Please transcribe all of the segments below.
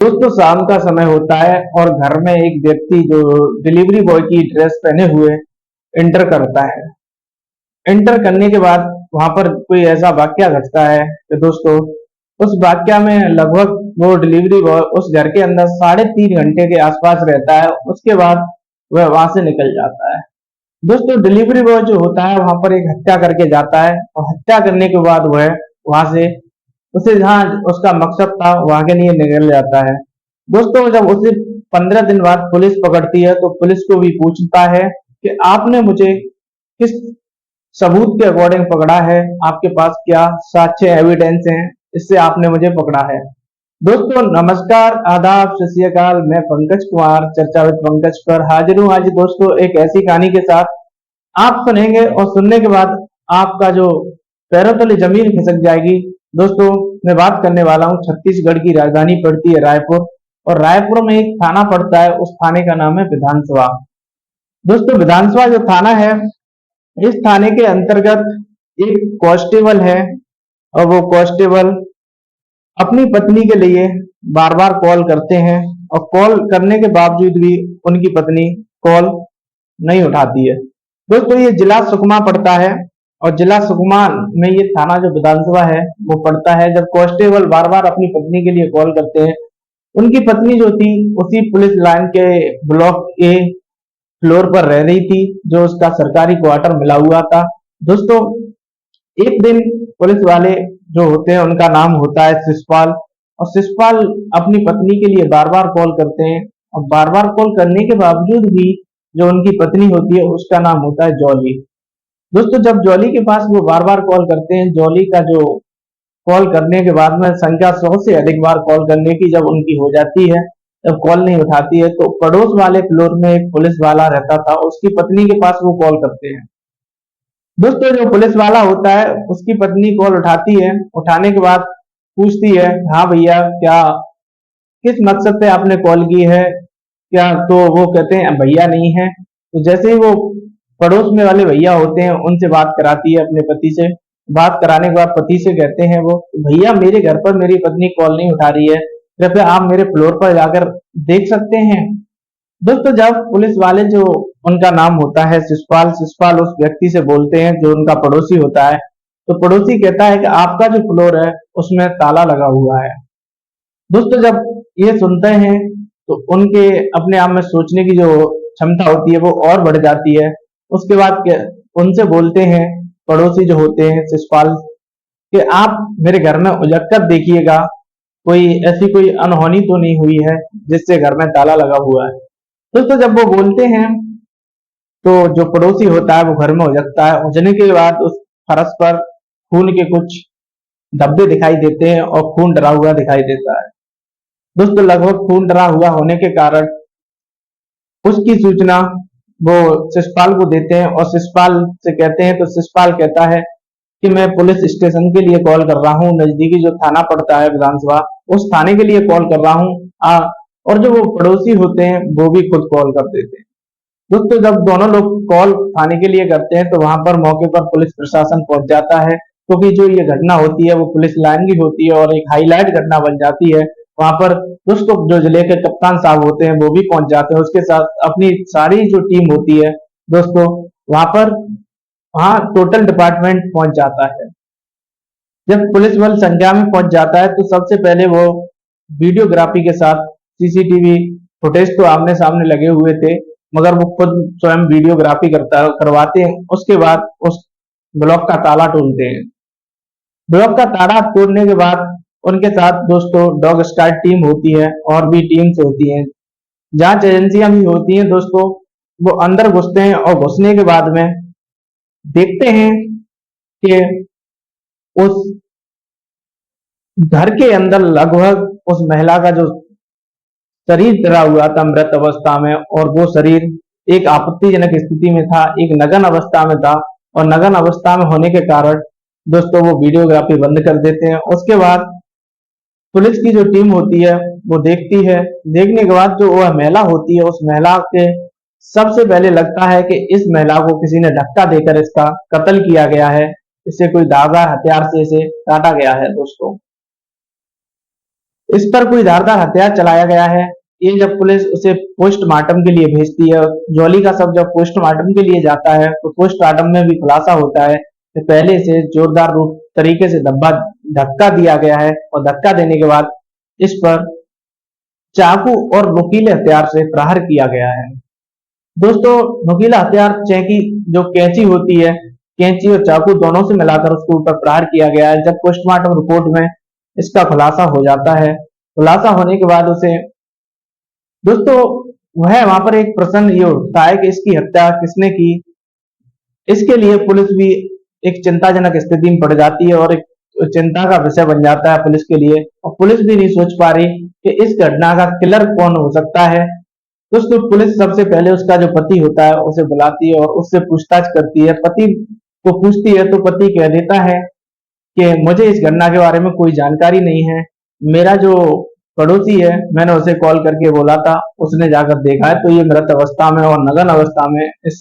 दोस्तों शाम का समय होता है और घर में एक व्यक्ति जो डिलीवरी बॉय की ड्रेस पहने हुए एंटर करता है। एंटर करने के बाद वहां पर कोई ऐसा वाकया घटता है कि दोस्तों उस वाकया में लगभग वो डिलीवरी बॉय उस घर के अंदर 3.5 घंटे के आसपास रहता है। उसके बाद वह वहां से निकल जाता है। दोस्तों डिलीवरी बॉय जो होता है वहां पर एक हत्या करके जाता है और हत्या करने के बाद वह वहां से उसे जहाँ उसका मकसद था वहां के लिए निकल जाता है। दोस्तों जब उसे 15 दिन बाद पुलिस पकड़ती है तो पुलिस को भी पूछता है कि आपने मुझे किस सबूत के अकॉर्डिंग पकड़ा है, आपके पास क्या साक्ष्य एविडेंस हैं, इससे आपने मुझे पकड़ा है। दोस्तों नमस्कार, आदाब, सत श्री अकाल। मैं पंकज कुमार चर्चा विद पंकज पर हाजिर हूँ आज दोस्तों एक ऐसी कहानी के साथ। आप सुनेंगे और सुनने के बाद आपका जो पैरों तले जमीन खिसक जाएगी। दोस्तों मैं बात करने वाला हूँ, छत्तीसगढ़ की राजधानी पड़ती है रायपुर और रायपुर में एक थाना पड़ता है, उस थाने का नाम है विधानसभा। दोस्तों विधानसभा जो थाना है, इस थाने के अंतर्गत एक कांस्टेबल है और वो कांस्टेबल अपनी पत्नी के लिए बार बार कॉल करते हैं और कॉल करने के बावजूद भी उनकी पत्नी कॉल नहीं उठाती है। दोस्तों ये जिला सुकमा पड़ता है और जिला सुकमा में ये थाना जो विधानसभा है वो पड़ता है। जब कांस्टेबल बार बार अपनी पत्नी के लिए कॉल करते हैं, उनकी पत्नी जो थी उसी पुलिस लाइन के ब्लॉक ए फ्लोर पर रह रही थी, जो उसका सरकारी क्वार्टर मिला हुआ था। दोस्तों एक दिन पुलिस वाले जो होते हैं उनका नाम होता है शिषपाल, और शिषपाल अपनी पत्नी के लिए बार बार कॉल करते हैं और बार बार कॉल करने के बावजूद भी जो उनकी पत्नी होती है उसका नाम होता है जॉली। दोस्तों जब जॉली के पास वो बार बार कॉल करते हैं, जॉली का जो कॉल करने के बाद में संख्या 100 से अधिक बार कॉल करने की जब उनकी हो जाती है, जब कॉल नहीं उठाती है तो पड़ोस वाले फ्लोर में एक पुलिस वाला रहता था, उसकी पत्नी के पास वो कॉल करते हैं। दोस्तों जो पुलिस वाला होता है उसकी पत्नी कॉल उठाती है, उठाने के बाद पूछती है, हाँ भैया क्या किस मकसद से आपने कॉल की है क्या? तो वो कहते हैं भैया नहीं है। तो जैसे ही वो पड़ोस में वाले भैया होते हैं उनसे बात कराती है अपने पति से। बात कराने के बाद पति से कहते हैं वो, भैया मेरे घर पर मेरी पत्नी कॉल नहीं उठा रही है, कृपया आप मेरे फ्लोर पर जाकर देख सकते हैं। दोस्तों जब पुलिस वाले जो उनका नाम होता है शिषपाल, शिषपाल उस व्यक्ति से बोलते हैं जो उनका पड़ोसी होता है, तो पड़ोसी कहता है कि आपका जो फ्लोर है उसमें ताला लगा हुआ है। दोस्तों जब ये सुनते हैं तो उनके अपने आप में सोचने की जो क्षमता होती है वो और बढ़ जाती है। उसके बाद उनसे बोलते हैं पड़ोसी जो होते हैं शिषपाल कि आप मेरे घर में उजक कर देखिएगा, कोई ऐसी कोई अनहोनी तो नहीं हुई है जिससे घर में ताला लगा हुआ है। दोस्तों जब वो बोलते हैं तो जो पड़ोसी होता है वो घर में उजकता है। उजने के बाद उस फर्श पर खून के कुछ धब्बे दिखाई देते हैं और खून डरा हुआ दिखाई देता है। दोस्तों लगभग खून डरा हुआ होने के कारण उसकी सूचना वो शिषपाल को देते हैं और शिषपाल से कहते हैं, तो शिषपाल कहता है कि मैं पुलिस स्टेशन के लिए कॉल कर रहा हूँ, नजदीकी जो थाना पड़ता है विधानसभा उस थाने के लिए कॉल कर रहा हूँ। और जो वो पड़ोसी होते हैं वो भी खुद कॉल कर देते हैं। दोस्तों जब दोनों लोग कॉल थाने के लिए करते हैं तो वहां पर मौके पर पुलिस प्रशासन पहुंच जाता है, क्योंकि जो ये घटना होती है वो पुलिस लाइन की होती है और एक हाईलाइट घटना बन जाती है। वहां पर दोस्तों जो जिले के कप्तान साहब होते हैं वो भी पहुंच जाते हैं, उसके साथ अपनी सारी जो टीम होती है। दोस्तों वहां पर वहां टोटल डिपार्टमेंट पहुंच जाता है। जब पुलिस बल संख्या में पहुंच जाता है तो सबसे पहले वो वीडियोग्राफी के साथ सीसीटीवी फुटेज तो आमने सामने लगे हुए थे, मगर वो खुद स्वयं वीडियोग्राफी करवाते हैं। उसके बाद उस ब्लॉक का ताला तोड़ते हैं। ब्लॉक का ताला तोड़ने के बाद उनके साथ दोस्तों डॉग स्क्वाड टीम होती है और भी टीम्स होती हैं, जांच एजेंसियां भी होती हैं। दोस्तों वो अंदर घुसते हैं और घुसने के बाद में देखते हैं कि उस घर के अंदर लगभग उस महिला का जो शरीर डरा हुआ था मृत अवस्था में, और वो शरीर एक आपत्तिजनक स्थिति में था, एक नग्न अवस्था में था, और नग्न अवस्था में होने के कारण दोस्तों वो वीडियोग्राफी बंद कर देते हैं। उसके बाद पुलिस की जो टीम होती है वो देखती है। देखने के बाद जो वह महिला होती है, उस महिला के सबसे पहले लगता है कि इस महिला को किसी ने धक्का देकर इसका कत्ल किया गया है, इसे कोई धारदार हथियार से इसे काटा गया है। दोस्तों इस पर कोई धारदार हथियार चलाया गया है। ये जब पुलिस उसे पोस्टमार्टम के लिए भेजती है, जॉली का शव जब पोस्टमार्टम के लिए जाता है तो पोस्टमार्टम में भी खुलासा होता है कि पहले से जोरदार रूप तरीके से धक्का दिया गया है और धक्का देने के बाद इस पर चाकू और नुकीले हथियार से प्रहार किया गया है। दोस्तों, नुकीला हथियार चैकी जो कैंची होती है, कैंची और चाकू दोनों से मिलाकर उसके ऊपर प्रहार किया गया है। जब पोस्टमार्टम रिपोर्ट में इसका खुलासा हो जाता है, खुलासा होने के बाद उसे दोस्तों वह वहां पर एक प्रश्न ये उठता है कि इसकी हत्या किसने की। इसके लिए पुलिस भी एक चिंताजनक स्थिति में पड़ जाती है और एक चिंता का विषय बन जाता है पुलिस के लिए, और पुलिस भी नहीं सोच पा रही कि इस घटना का किलर कौन हो सकता है। दोस्तों, पुलिस सबसे पहले उसका जो पति होता है उसे बुलाती है और उससे पूछताछ करती है। पति को पूछती है तो पति कह देता है कि मुझे इस घटना के बारे में कोई जानकारी नहीं है। मेरा जो पड़ोसी है, मैंने उसे कॉल करके बोला था, उसने जाकर देखा है तो ये मृत अवस्था में और नग्न अवस्था में इस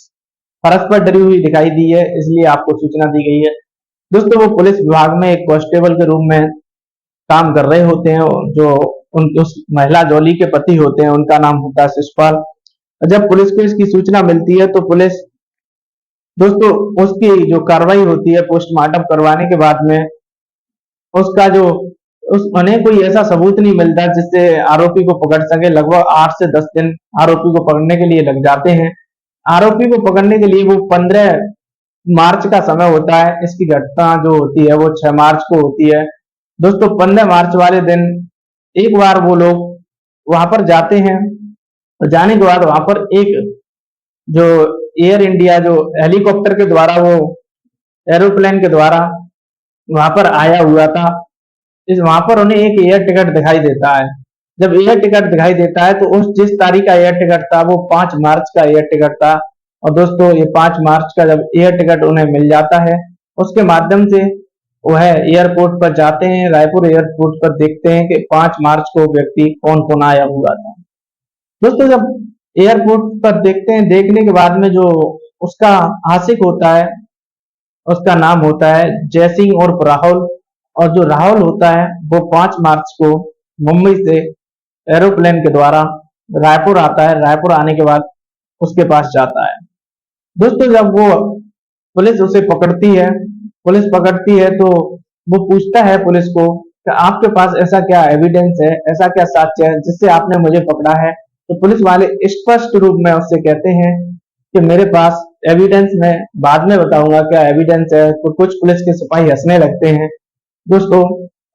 फर्श पर डरी हुई दिखाई दी है, इसलिए आपको सूचना दी गई है। दोस्तों, वो पुलिस विभाग में एक कांस्टेबल के रूप में काम कर रहे होते हैं। जो उस महिला जॉली के पति होते हैं उनका नाम होता है शिषपाल। जब पुलिस को इसकी सूचना मिलती है तो पुलिस दोस्तों उसकी जो कार्रवाई होती है पोस्टमार्टम करवाने के बाद में उसका जो उन्हें कोई ऐसा सबूत नहीं मिलता जिससे आरोपी को पकड़ सके। लगभग 8 से 10 दिन आरोपी को पकड़ने के लिए लग जाते हैं। आरोपी को पकड़ने के लिए वो 15 मार्च का समय होता है। इसकी घटना जो होती है वो 6 मार्च को होती है। दोस्तों, 15 मार्च वाले दिन एक बार वो लोग वहां पर जाते हैं और जाने के बाद वहां पर एक जो एयर इंडिया जो हेलीकॉप्टर के द्वारा वो एरोप्लेन के द्वारा वहां पर आया हुआ था, इस वहां पर उन्हें एक एयर टिकट दिखाई देता है। जब एयर टिकट दिखाई देता है तो उस जिस तारीख का एयर टिकट था वो 5 मार्च का एयर टिकट था। और दोस्तों, ये 5 मार्च का जब एयर टिकट उन्हें मिल जाता है उसके माध्यम से वह एयरपोर्ट पर जाते हैं। रायपुर एयरपोर्ट पर देखते हैं कि 5 मार्च को व्यक्ति कौन कौन आया हुआ था। दोस्तों, जब एयरपोर्ट पर देखते हैं, देखने के बाद में जो उसका आशिक होता है उसका नाम होता है जयसिंह और राहुल। और जो राहुल होता है वो 5 मार्च को मुंबई से एरोप्लेन के द्वारा रायपुर आता है। रायपुर आने के बाद उसके पास जाता है। दोस्तों, जब वो पुलिस उसे पकड़ती है, पुलिस पकड़ती है तो वो पूछता है पुलिस को कि आपके पास ऐसा क्या एविडेंस है, ऐसा क्या साक्ष्य है जिससे आपने मुझे पकड़ा है। तो पुलिस वाले स्पष्ट रूप में उससे कहते हैं कि मेरे पास एविडेंस, मैं बाद में बताऊंगा क्या एविडेंस है। तो कुछ पुलिस के सिपाही हंसने लगते हैं दोस्तों,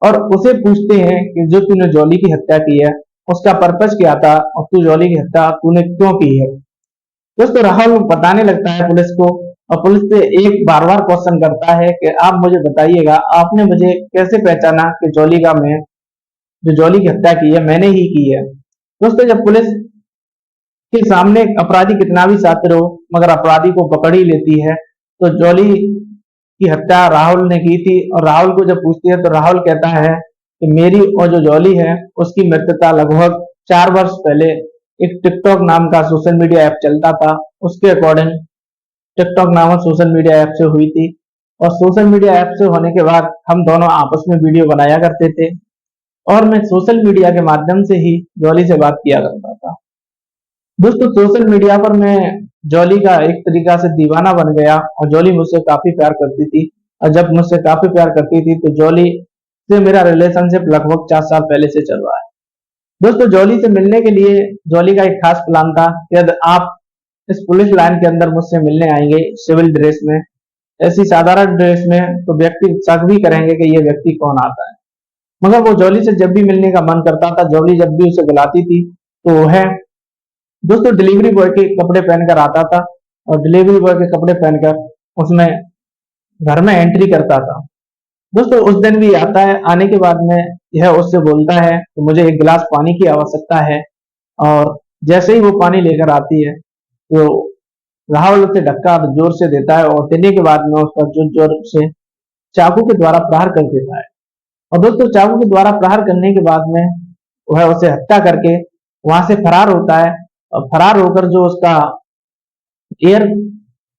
और उसे पूछते हैं कि जो तूने जॉली की हत्या की है उसका पर्पस क्या था और तू जॉली की हत्या तूने क्यों की है। दोस्तों, राहुल बताने लगता है पुलिस को और पुलिस से एक बार बार क्वेश्चन करता है कि आप मुझे बताइएगा, आपने मुझे कैसे पहचाना कि जॉली का मैं जो जॉली की हत्या की है मैंने ही की है। दोस्तों, जब पुलिस के सामने अपराधी कितना भी शातिर हो मगर अपराधी को पकड़ ही लेती है, तो जॉली की हत्या राहुल ने की थी। और राहुल को जब पूछती है तो राहुल कहता है कि मेरी और जो जॉली है उसकी मृत्यु लगभग 4 वर्ष पहले एक टिकटॉक नाम का सोशल मीडिया ऐप चलता था, उसके अकॉर्डिंग टिकटॉक नामक सोशल मीडिया ऐप से हुई थी। और सोशल मीडिया ऐप से होने के बाद हम दोनों आपस में वीडियो बनाया करते थे और मैं सोशल मीडिया के माध्यम से ही जॉली से बात किया करता था। दोस्तों, सोशल मीडिया पर मैं जॉली का एक तरीका से दीवाना बन गया और जॉली मुझसे काफी प्यार करती थी। और जब मुझसे काफी प्यार करती थी तो जॉली से मेरा रिलेशनशिप लगभग 4 साल पहले से चल रहा है। दोस्तों, जॉली से मिलने के लिए जॉली का एक खास प्लान था कि यदि आप इस पुलिस लाइन के अंदर मुझसे मिलने आएंगे सिविल ड्रेस में, ऐसी साधारण ड्रेस में, तो व्यक्ति शक भी करेंगे कि ये व्यक्ति कौन आता है। मगर वो जॉली से जब भी मिलने का मन करता था, जॉली जब भी उसे बुलाती थी तो वह दोस्तों डिलीवरी बॉय के कपड़े पहनकर आता था और डिलीवरी बॉय के कपड़े पहनकर उसमें घर में एंट्री करता था। दोस्तों, उस दिन भी आता है। आने के बाद में यह उससे बोलता है कि मुझे एक गिलास पानी की आवश्यकता है। और जैसे ही वो पानी लेकर आती है तो राहुल उसे धक्का जोर से देता है और देने के बाद में उस पर जोर से चाकू के द्वारा प्रहार कर देता है। और दोस्तों, चाकू के द्वारा प्रहार करने के बाद में वह उसे हत्या करके वहां से फरार होता है। और फरार होकर जो उसका एयर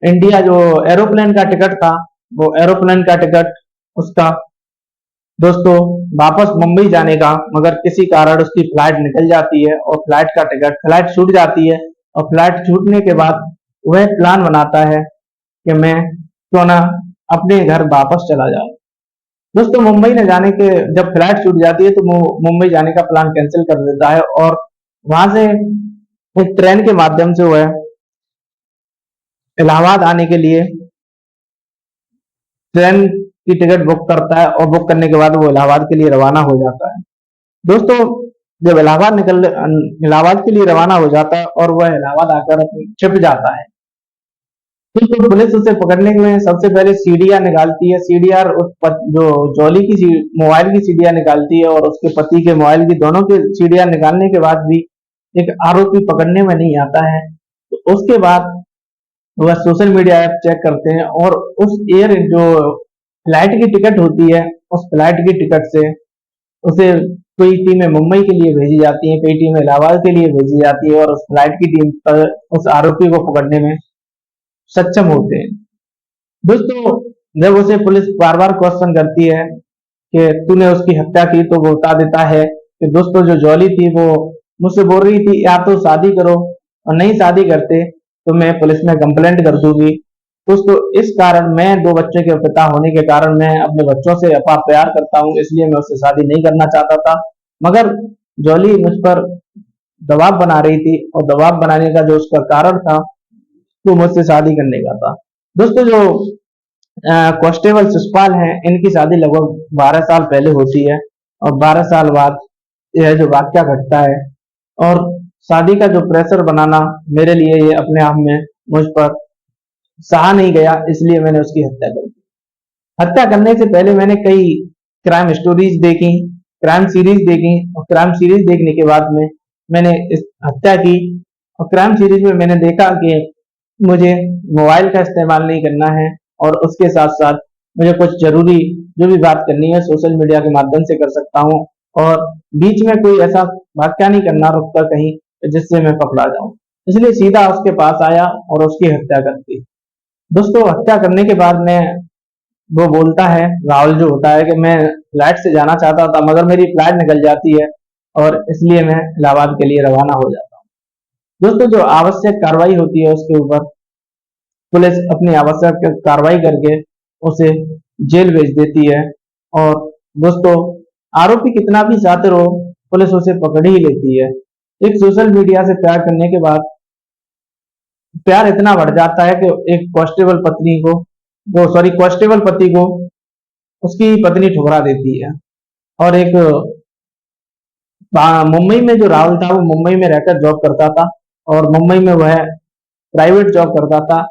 इंडिया जो एरोप्लेन का टिकट था वो एरोप्लेन का टिकट उसका दोस्तों वापस मुंबई जाने का, मगर किसी कारण उसकी फ्लाइट निकल जाती है और फ्लाइट छूट जाती है। और फ्लाइट छूटने के बाद वह प्लान बनाता है कि मैं क्यों ना अपने घर वापस चला जाऊं। दोस्तों मुंबई न जाने के जब फ्लाइट छूट जाती है तो मुंबई जाने का प्लान कैंसिल कर देता है और वहां से एक ट्रेन के माध्यम से वह इलाहाबाद आने के लिए ट्रेन की टिकट बुक करता है और बुक करने के बाद वो इलाहाबाद के लिए रवाना हो जाता है। दोस्तों जब इलाहाबाद के लिए रवाना हो जाता है और वह इलाहाबाद आकर छिप जाता है, तो पुलिस उसे पकड़ने में सबसे पहले सीडीआर निकालती है। सीडीआर जो जॉली की मोबाइल की सीडीआर निकालती है और उसके पति के मोबाइल की, दोनों के सीडीआर निकालने के बाद भी एक आरोपी पकड़ने में नहीं आता है। तो उसके बाद वह सोशल मीडिया ऐप चेक करते हैं और उस एयर जो फ्लाइट की टिकट होती है, उस फ्लाइट की टिकट से उसे कई टीमें मुंबई के लिए भेजी जाती हैं, कई टीमें इलाहाबाद के लिए भेजी जाती है और उस फ्लाइट की टीम पर उस आरोपी को पकड़ने में सक्षम होते हैं। दोस्तों जब उसे पुलिस बार बार क्वेश्चन करती है कि तूने उसकी हत्या की, तो वो बता देता है कि दोस्तों जो जॉली थी वो मुझसे बोल रही थी या तो शादी करो, और नहीं शादी करते तो मैं पुलिस में कंप्लेंट कर दूंगी। दोस्तों इस कारण, मैं दो बच्चों के पिता होने के कारण मैं अपने बच्चों से अपार प्यार करता हूँ, इसलिए मैं उससे शादी नहीं करना चाहता था। मगर जॉली मुझ पर दबाव बना रही थी और दबाव बनाने का जो उसका कारण था वो मुझसे शादी करने का था। दोस्तों जो कांस्टेबल शिषपाल हैं, इनकी शादी लगभग 12 साल पहले होती है और 12 साल बाद यह जो वाक्या घटता है। और शादी का जो प्रेशर बनाना मेरे लिए ये अपने आप में मुझ पर सहा नहीं गया, इसलिए मैंने उसकी हत्या कर दी। हत्या करने से पहले मैंने कई क्राइम स्टोरीज देखी, क्राइम सीरीज देखी, और क्राइम सीरीज देखने के बाद में मैंने इस हत्या की। और क्राइम सीरीज में मैंने देखा कि मुझे मोबाइल का इस्तेमाल नहीं करना है और उसके साथ साथ मुझे कुछ जरूरी जो भी बात करनी है सोशल मीडिया के माध्यम से कर सकता हूँ, और बीच में कोई ऐसा वाक्या नहीं करना रुककर कहीं जिससे मैं पकड़ा जाऊं। इसलिए सीधा उसके पास आया और उसकी हत्या कर दी। दोस्तों हत्या करने के बाद में वो बोलता है, राहुल जो होता है, कि मैं फ्लाइट से जाना चाहता था मगर मेरी फ्लाइट निकल जाती है और इसलिए मैं इलाहाबाद के लिए रवाना हो जाता हूँ। दोस्तों जो आवश्यक कार्रवाई होती है उसके ऊपर पुलिस अपनी आवश्यक कार्रवाई करके उसे जेल भेज देती है। और दोस्तों आरोपी कितना भी शातिर हो, पुलिस उसे पकड़ ही लेती है। एक सोशल मीडिया से प्यार करने के बाद प्यार इतना बढ़ जाता है कि एक कांस्टेबल पति को उसकी पत्नी ठुकरा देती है। और एक मुंबई में जो राहुल था वो मुंबई में रहकर जॉब करता था और मुंबई में वह प्राइवेट जॉब करता था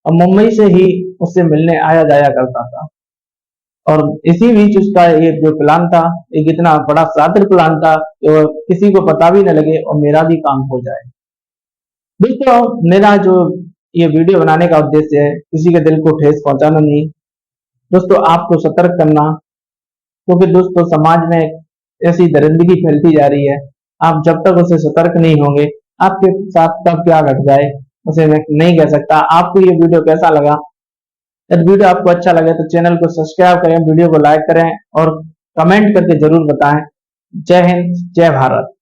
और मुंबई से ही उससे मिलने आया जाया करता था। और इसी बीच उसका ये जो प्लान था, एक इतना बड़ा शातिर प्लान था कि वो किसी को पता भी न लगे और मेरा भी काम हो जाए। दोस्तों मेरा जो ये वीडियो बनाने का उद्देश्य है किसी के दिल को ठेस पहुंचाना नहीं, दोस्तों आपको सतर्क करना, क्योंकि दोस्तों समाज में ऐसी दरिंदगी फैलती जा रही है। आप जब तक उसे सतर्क नहीं होंगे, आपके साथ कब क्या घट जाए उसे मैं नहीं कह सकता। आपको ये वीडियो कैसा लगा? यदि वीडियो आपको अच्छा लगे तो चैनल को सब्सक्राइब करें, वीडियो को लाइक करें और कमेंट करके जरूर बताएं। जय हिंद, जय भारत।